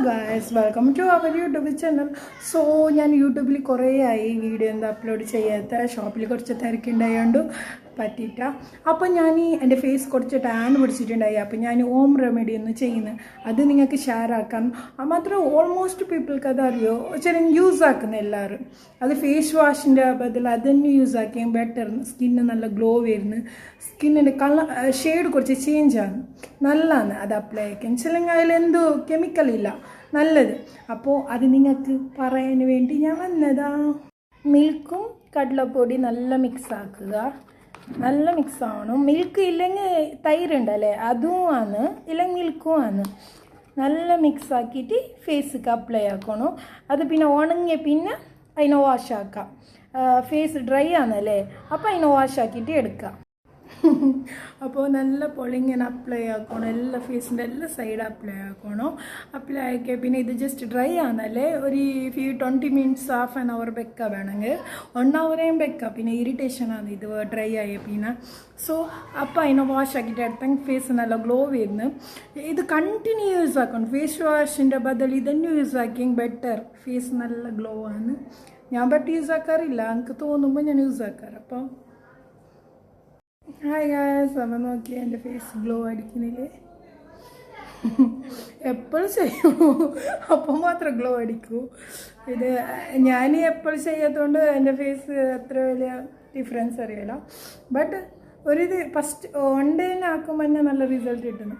Guys welcome to our YouTube channel. So ഞാൻ യൂട്യൂബിൽ കുറേ ആയി വീഡിയോ അപ്ലോഡ് ചെയ്യാത്ത, ഷോപ്പിൽ കുറച്ച് തിരക്കുണ്ടായതുകൊണ്ട് പറ്റിയിട്ട. അപ്പോൾ ഞാൻ എൻ്റെ ഫേസ് കുറച്ച് ടാൻ പിടിച്ചിട്ടുണ്ടായി. അപ്പോൾ ഞാൻ ഹോം റെമഡി ഒന്ന് ചെയ്യുന്നത്, അത് നിങ്ങൾക്ക് ഷെയർ ആക്കാം. മാത്രം ഓൾമോസ്റ്റ് പീപ്പിൾക്ക് അതറിയോ, ചില യൂസ് ആക്കുന്ന എല്ലാവരും അത് ഫേസ് വാഷിൻ്റെ ബദൽ അതന്നെ യൂസ് ആക്കിയാൽ ബെറ്റർ. സ്കിന്ന് നല്ല ഗ്ലോ വരുന്നു, സ്കിന്നിൻ്റെ കളർ ഷെയ്ഡ് കുറച്ച് ചേഞ്ച് ആണ്, നല്ലതാണ് അത് അപ്ലൈ ആക്കാൻ. ചിലങ്കിൽ അതിലെന്തോ കെമിക്കൽ ഇല്ല, നല്ലത്. അപ്പോൾ അത് നിങ്ങൾക്ക് പറയാൻ വേണ്ടി ഞാൻ വന്നതാ. മിൽക്കും കടലപ്പൊടി നല്ല മിക്സ് ആക്കുക, നല്ല മിക്സ് ആവണം. മിൽക്ക് ഇല്ലെങ്കിൽ തൈരുണ്ടല്ലേ, അതും ആണ്, ഇല്ലെങ്കിൽ മിൽക്കും ആണ്. നല്ല മിക്സ് ആക്കിയിട്ട് ഫേസിക്ക് അപ്ലൈ ആക്കണം. അത് പിന്നെ ഉണങ്ങിയ പിന്നെ അതിനെ വാഷ് ആക്കാം. ഫേസ് ഡ്രൈ ആണല്ലേ, അപ്പോൾ അതിനെ വാഷ് ആക്കിയിട്ട് എടുക്കാം. അപ്പോൾ നല്ല പൊളിങ്ങനെ അപ്ലൈ ആക്കണം, എല്ലാ ഫേസിൻ്റെ എല്ലാ സൈഡ് അപ്ലൈ ആക്കണം. അപ്ലൈ ആക്കിയാൽ പിന്നെ ഇത് ജസ്റ്റ് ഡ്രൈ ആണല്ലേ, ഒരു 20 മിനിറ്റ്സ് ഹാഫ് ആൻ അവർ വെക്കുക, വേണമെങ്കിൽ 1 അവറേയും വെക്കുക. പിന്നെ ഇറിറ്റേഷനാണ് ഇത് ഡ്രൈ ആയ പിന്നെ. സോ അപ്പോൾ അതിനെ വാഷ് ആക്കിയിട്ട് എടുത്തെങ്കിൽ ഫേസ് നല്ല ഗ്ലോ വരുന്നു. ഇത് കണ്ടിന്യൂ യൂസ് ആക്കണം. ഫേസ് വാഷിൻ്റെ ബദൽ ഇതന്നെ യൂസ് ആക്കിയെങ്കിൽ ബെറ്റർ, ഫേസ് നല്ല ഗ്ലോ ആണ്. ഞാൻ ബട്ട് യൂസ് ആക്കാറില്ല, എനിക്ക് തോന്നുമ്പോൾ ഞാൻ യൂസ് ആക്കാറ്. അപ്പോൾ ഹായ് ഗായ്സ്, അപ്പം നോക്കി എൻ്റെ ഫേസ് ഗ്ലോ അടിക്കുന്നില്ലേ. എപ്പോഴും ചെയ്യുമോ, അപ്പം മാത്രം ഗ്ലോ അടിക്കൂ. ഇത് ഞാൻ എപ്പോഴും ചെയ്യാത്തതുകൊണ്ട് എൻ്റെ ഫേസ് അത്ര വലിയ ഡിഫറൻസ് അറിയില്ല. ബട്ട് ഒരിത് ഫസ്റ്റ് 1 ഡേ ആക്കുമ്പോൾ തന്നെ നല്ല റിസൾട്ട് കിട്ടുന്നു.